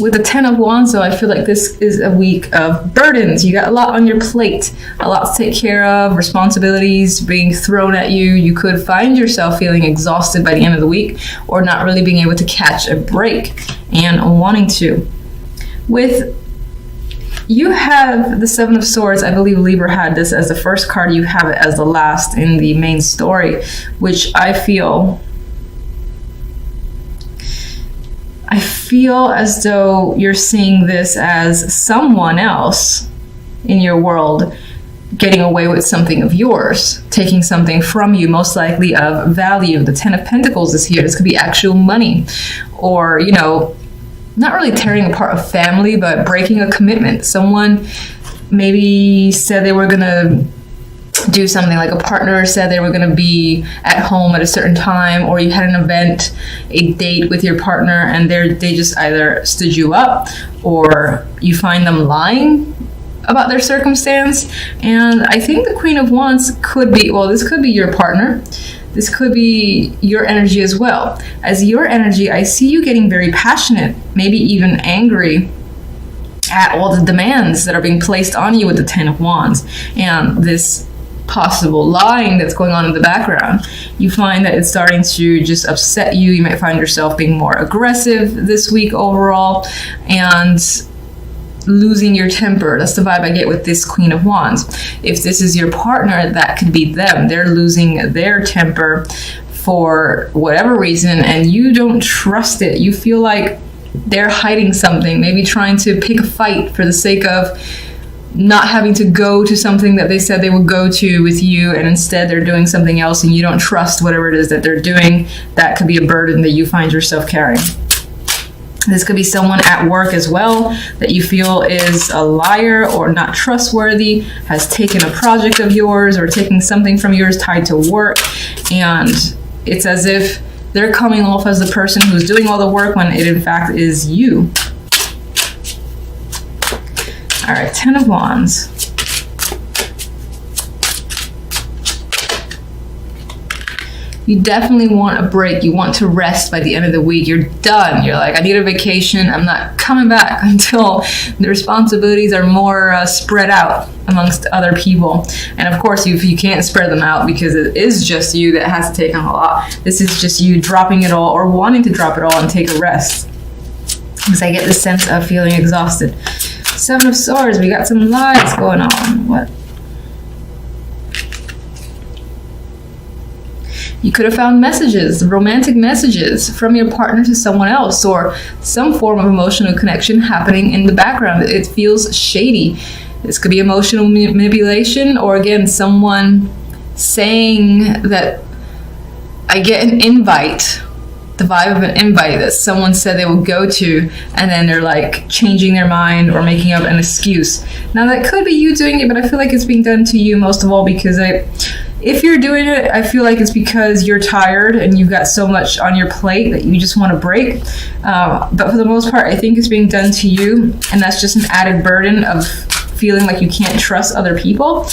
With the Ten of Wands, though, I feel like this is a week of burdens. You got a lot on your plate, a lot to take care of, responsibilities being thrown at you. You could find yourself feeling exhausted by the end of the week, or not really being able to catch a break and wanting to. With you have the Seven of Swords. I believe Libra had this as the first card. You have it as the last in the main story, which I feel as though you're seeing this as someone else in your world getting away with something of yours, taking something from you, most likely of value. The Ten of Pentacles is here. This could be actual money, or, you know, not really tearing apart a family, but breaking a commitment. Someone maybe said they were going to do something, like a partner said they were going to be at home at a certain time, or you had an event, a date with your partner, and they just either stood you up, or you find them lying about their circumstance. And I think the Queen of Wands could be, well, this could be your partner. This could be your energy as well. As your energy, I see you getting very passionate, maybe even angry at all the demands that are being placed on you with the Ten of Wands, and this possible lying that's going on in the background. You find that it's starting to just upset you. You might find yourself being more aggressive this week overall, and losing your temper. That's the vibe I get with this Queen of Wands. If this is your partner, that could be them. They're losing their temper for whatever reason, and you don't trust it. You feel like they're hiding something, maybe trying to pick a fight for the sake of not having to go to something that they said they would go to with you, and instead they're doing something else, and you don't trust whatever it is that they're doing. That could be a burden that you find yourself carrying. This could be someone at work as well that you feel is a liar or not trustworthy, has taken a project of yours or taking something from yours tied to work, and it's as if they're coming off as the person who's doing all the work when it in fact is you. All right, Ten of Wands. You definitely want a break. You want to rest by the end of the week. You're done. You're like, I need a vacation. I'm not coming back until the responsibilities are more spread out amongst other people. And of course, you can't spread them out because it is just you that has to take on a lot. This is just you dropping it all, or wanting to drop it all and take a rest. Because I get the sense of feeling exhausted. Seven of Swords, we got some lies going on. What? You could have found messages, romantic messages from your partner to someone else, or some form of emotional connection happening in the background. It feels shady. This could be emotional manipulation, or again, someone saying that I get an invite, the vibe of an invite that someone said they will go to, and then they're like changing their mind or making up an excuse. Now that could be you doing it, but I feel like it's being done to you most of all, because if you're doing it, I feel like it's because you're tired and you've got so much on your plate that you just want to break. But for the most part, I think it's being done to you, and that's just an added burden of feeling like you can't trust other people.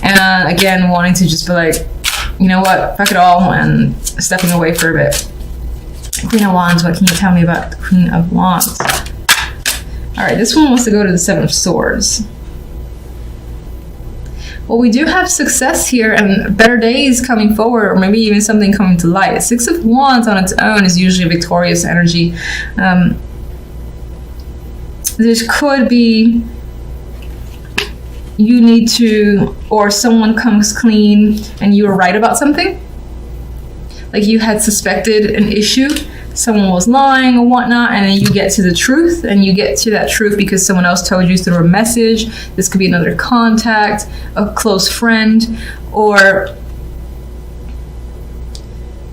And again, wanting to just be like, you know what, fuck it all, and stepping away for a bit. Queen of Wands, what can you tell me about the Queen of Wands? All right, this one wants to go to the Seven of Swords. Well, we do have success here and better days coming forward, or maybe even something coming to light. Six of Wands on its own is usually a victorious energy. This could be you need to, or someone comes clean and you were right about something. Like you had suspected an issue, someone was lying or whatnot, and then you get to the truth, and you get to that truth because someone else told you through a message. This could be another contact, a close friend, or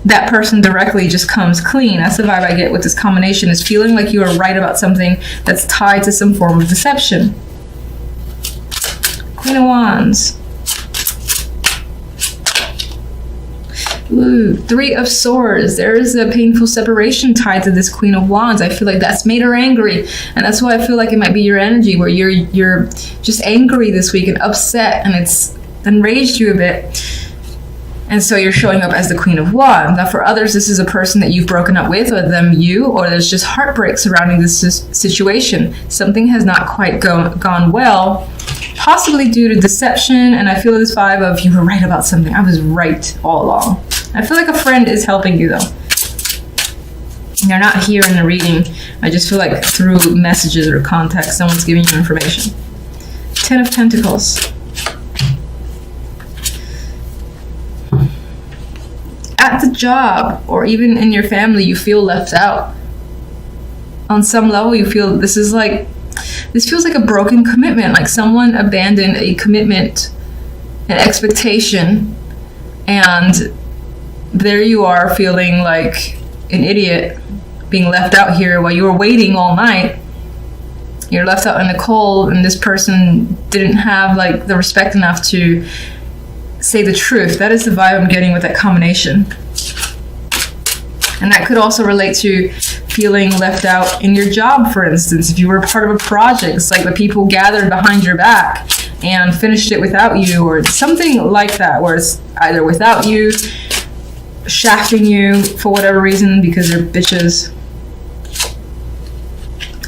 that person directly just comes clean. That's the vibe I get with this combination, is feeling like you are right about something that's tied to some form of deception. Queen of Wands. Ooh, Three of Swords. There is a painful separation tied to this Queen of Wands. I feel like that's made her angry, and that's why I feel like it might be your energy, where you're just angry this week and upset, and it's enraged you a bit. And so you're showing up as the Queen of Wands. Now for others, this is a person that you've broken up with, or them you, or there's just heartbreak surrounding this situation. Something has not quite gone well, possibly due to deception. And I feel this vibe of you were right about something. I was right all along. I feel like a friend is helping you though. They're not here in the reading. I just feel like through messages or context, someone's giving you information. 10 of Pentacles. At the job or even in your family, you feel left out. On some level, you feel this feels like a broken commitment, like someone abandoned a commitment, an expectation, and there you are feeling like an idiot, being left out here while you were waiting all night. You're left out in the cold, and this person didn't have like the respect enough to say the truth. That is the vibe I'm getting with that combination. And that could also relate to feeling left out in your job, for instance. If you were part of a project, it's like the people gathered behind your back and finished it without you, or something like that, where it's either without you, shafting you for whatever reason because they're bitches.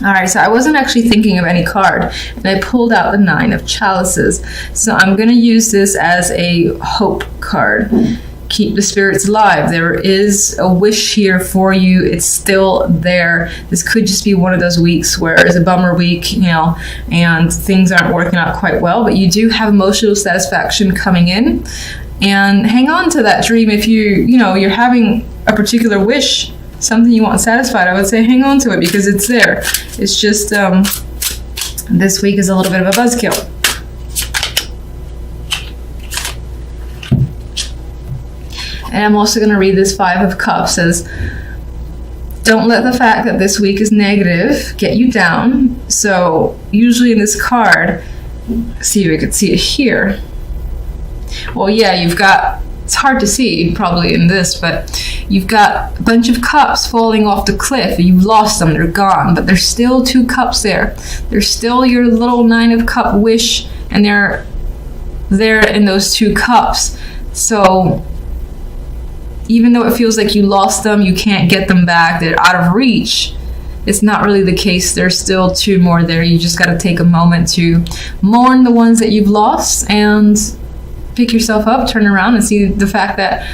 Alright, so I wasn't actually thinking of any card, and I pulled out the 9 of Chalices. So I'm going to use this as a hope card. Keep the spirits alive. There is a wish here for you. It's still there. This could just be one of those weeks where it's a bummer week, you know, and things aren't working out quite well, but you do have emotional satisfaction coming in. And hang on to that dream. If you're having a particular wish, something you want satisfied, I would say hang on to it because it's there. It's just this week is a little bit of a buzzkill. And I'm also going to read this 5 of Cups as don't let the fact that this week is negative get you down. So usually in this card, see if you could see it here. Well, yeah, you've got, it's hard to see probably in this, but you've got a bunch of cups falling off the cliff. You've lost them, they're gone, but there's still 2 cups there. There's still your little 9 of Cup wish, and they're there in those 2 cups. So even though it feels like you lost them, you can't get them back, they're out of reach, it's not really the case. There's still 2 more there. You just got to take a moment to mourn the ones that you've lost and pick yourself up, turn around and see the fact that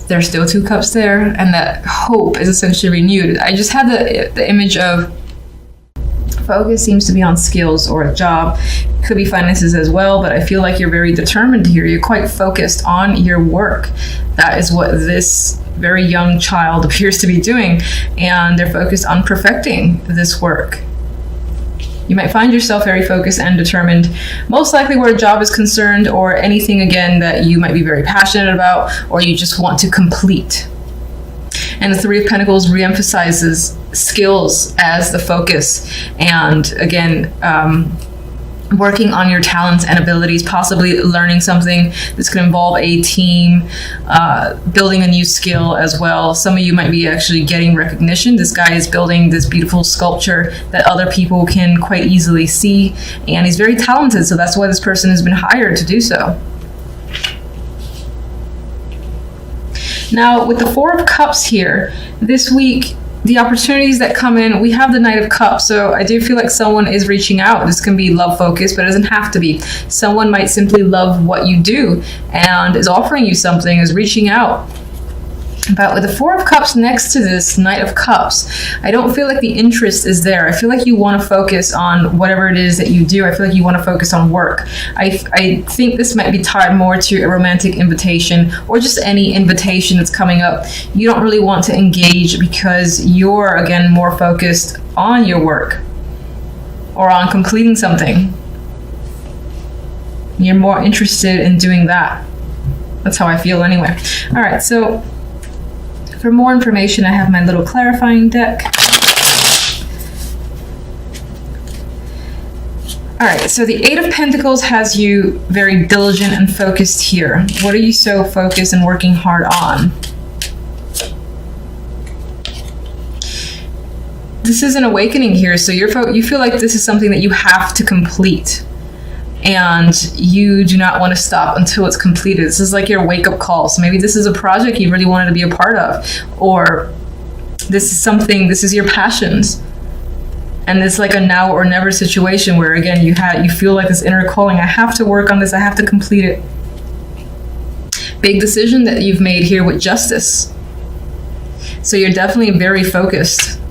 there's still 2 cups there and that hope is essentially renewed. I just had the image of focus seems to be on skills or a job. Could be finances as well, but I feel like you're very determined here. You're quite focused on your work. That is what this very young child appears to be doing, and they're focused on perfecting this work. You might find yourself very focused and determined, most likely where a job is concerned, or anything again that you might be very passionate about or you just want to complete. And the 3 of Pentacles reemphasizes skills as the focus, and again, working on your talents and abilities, possibly learning something. This could involve a team, building a new skill as well. Some of you might be actually getting recognition. This guy is building this beautiful sculpture that other people can quite easily see, and he's very talented, so that's why this person has been hired to do so. Now, with the 4 of Cups here, this week, the opportunities that come in, we have the Knight of Cups, so I do feel like someone is reaching out. This can be love focused, but it doesn't have to be. Someone might simply love what you do and is offering you something, is reaching out. But with the 4 of Cups next to this Knight of Cups, I don't feel like the interest is there. I feel like you want to focus on whatever it is that you do. I feel like you want to focus on work. I think this might be tied more to a romantic invitation or just any invitation that's coming up. You don't really want to engage because you're, again, more focused on your work or on completing something. You're more interested in doing that. That's how I feel anyway. All right, so for more information, I have my little clarifying deck. All right, so the 8 of Pentacles has you very diligent and focused here. What are you so focused and working hard on? This is an awakening here, so you feel like this is something that you have to complete. and you do not want to stop until it's completed. This is like your wake-up call. So maybe this is a project you really wanted to be a part of, or this is your passions. And it's like a now or never situation where, again, you feel like this inner calling. I have to work on this. I have to complete it. Big decision that you've made here with justice. So you're definitely very focused.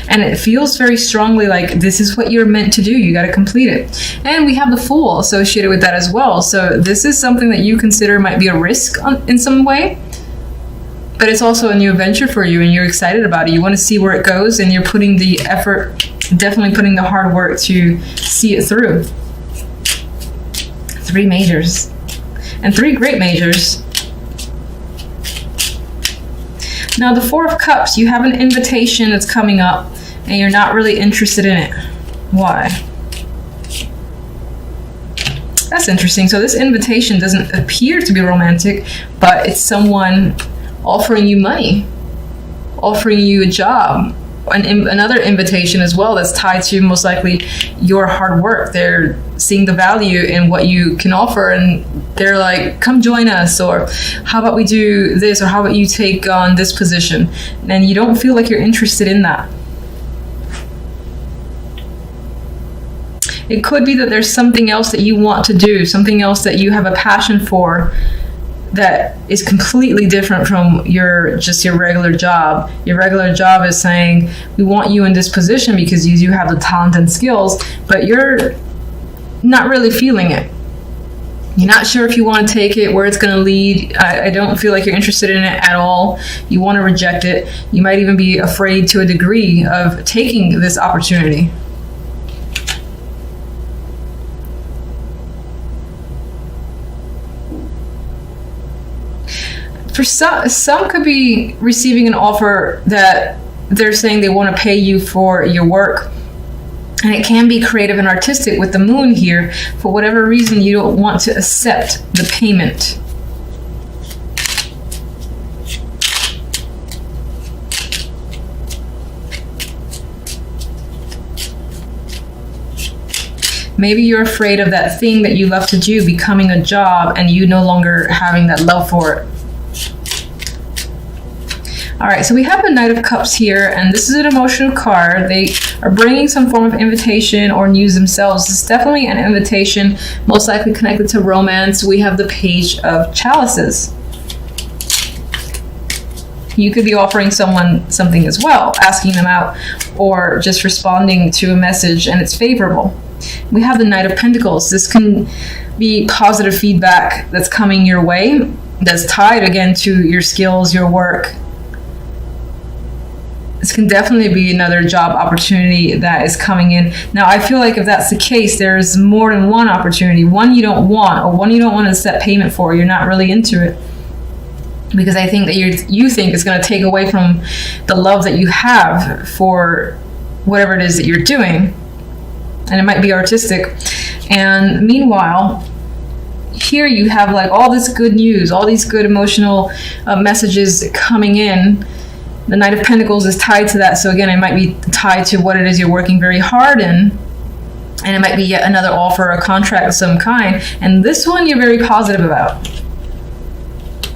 And it feels very strongly like this is what you're meant to do. You got to complete it. And we have the Fool associated with that as well. So this is something that you consider might be a risk in some way. But it's also a new adventure for you, and you're excited about it. You want to see where it goes, and you're putting the effort, definitely putting the hard work to see it through. 3 majors. And 3 great majors. Now the 4 of Cups, you have an invitation that's coming up, and you're not really interested in it. Why? That's interesting. So this invitation doesn't appear to be romantic, but it's someone offering you money, offering you a job. Another invitation as well that's tied to most likely your hard work. They're seeing the value in what you can offer, and they're like, come join us, or how about we do this, or how about you take on this position. And you don't feel like you're interested in that. It could be that there's something else that you want to do, something else that you have a passion for that is completely different from your regular job. Your regular job is saying, we want you in this position because you do have the talent and skills, but you're not really feeling it. You're not sure if you want to take it, where it's going to lead. I don't feel like you're interested in it at all. You want to reject it. You might even be afraid to a degree of taking this opportunity. For some could be receiving an offer that they're saying they want to pay you for your work. And it can be creative and artistic with the Moon here. For whatever reason, you don't want to accept the payment. Maybe you're afraid of that thing that you love to do becoming a job and you no longer having that love for it. All right, so we have the Knight of Cups here, and this is an emotional card. They are bringing some form of invitation or news themselves. It's definitely an invitation, most likely connected to romance. We have the Page of Chalices. You could be offering someone something as well, asking them out, or just responding to a message and it's favorable. We have the Knight of Pentacles. This can be positive feedback that's coming your way, that's tied again to your skills, your work. This can definitely be another job opportunity that is coming in. Now, I feel like if that's the case, there's more than one opportunity. One you don't want, or one you don't want to set payment for. You're not really into it. Because I think that you think it's going to take away from the love that you have for whatever it is that you're doing. And it might be artistic. And meanwhile, here you have like all this good news, all these good emotional messages coming in. The Knight of Pentacles is tied to that. So again, it might be tied to what it is you're working very hard in. And it might be yet another offer, a contract of some kind. And this one you're very positive about.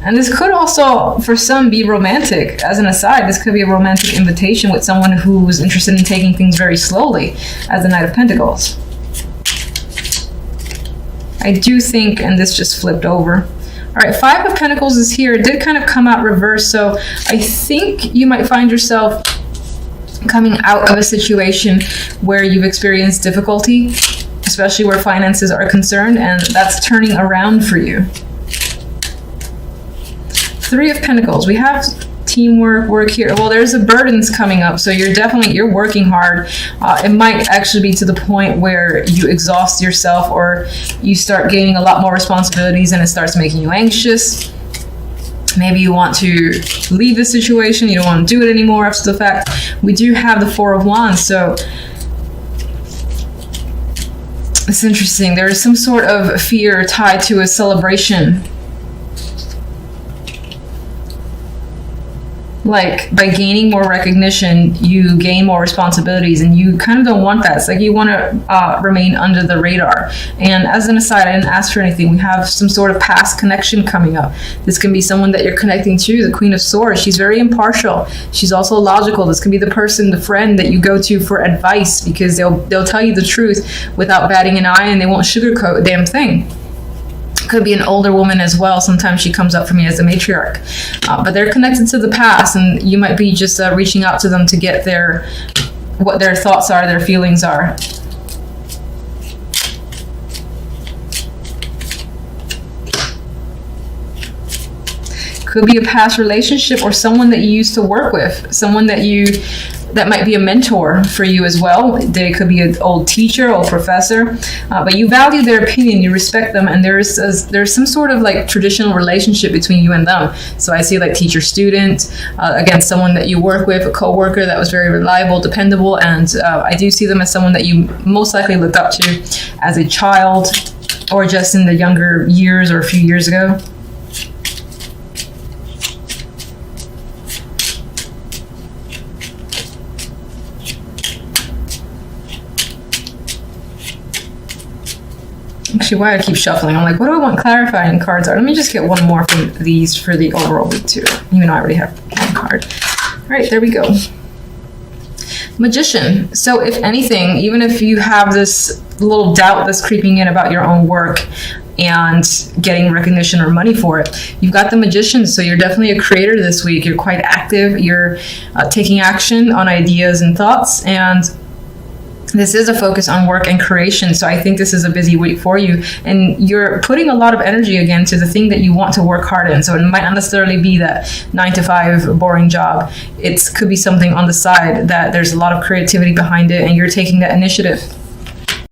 And this could also, for some, be romantic. As an aside, this could be a romantic invitation with someone who is interested in taking things very slowly, as the Knight of Pentacles. I do think, and this just flipped over. All right, Five of Pentacles is here. It did kind of come out reverse, so I think you might find yourself coming out of a situation where you've experienced difficulty, especially where finances are concerned, and that's turning around for you. Three of Pentacles. We have teamwork, work here. Well, there's a burdens coming up, so you're working hard. It might actually be to the point where you exhaust yourself, or you start gaining a lot more responsibilities and it starts making you anxious. Maybe you want to leave the situation, you don't want to do it anymore after the fact. We do have the Four of Wands, so it's interesting. There is some sort of fear tied to a celebration. like by gaining more recognition, you gain more responsibilities, and you kind of don't want that. It's like you want to remain under the radar. And as an aside, I didn't ask for anything. We have some sort of past connection coming up. This can be someone that you're connecting to, the Queen of Swords. She's very impartial. She's also logical. This can be the person, the friend that you go to for advice, because they'll tell you the truth without batting an eye, and they won't sugarcoat a damn thing. Could be an older woman as well. Sometimes she comes up for me as a matriarch, but they're connected to the past, and you might be just reaching out to them to get what their thoughts are, their feelings are. Could be a past relationship or someone that you used to work with, someone that might be a mentor for you as well. They could be an old teacher, old professor, but you value their opinion, you respect them, and there's some sort of like traditional relationship between you and them. So I see like teacher-student, again, someone that you work with, a co-worker that was very reliable, dependable, and I do see them as someone that you most likely looked up to as a child or just in the younger years or a few years ago. Actually, why I keep shuffling, I'm like, what do I want clarifying cards are? Let me just get one more from these for the overall week too, even though I already have one card. All right, there we go. Magician. So if anything, even if you have this little doubt that's creeping in about your own work and getting recognition or money for it, you've got the Magician. So you're definitely a creator this week. You're quite active. You're taking action on ideas and thoughts, and this is a focus on work and creation. So I think this is a busy week for you, and you're putting a lot of energy again to the thing that you want to work hard in. So it might not necessarily be that 9-to-5 boring job. It could be something on the side that there's a lot of creativity behind it, and you're taking that initiative.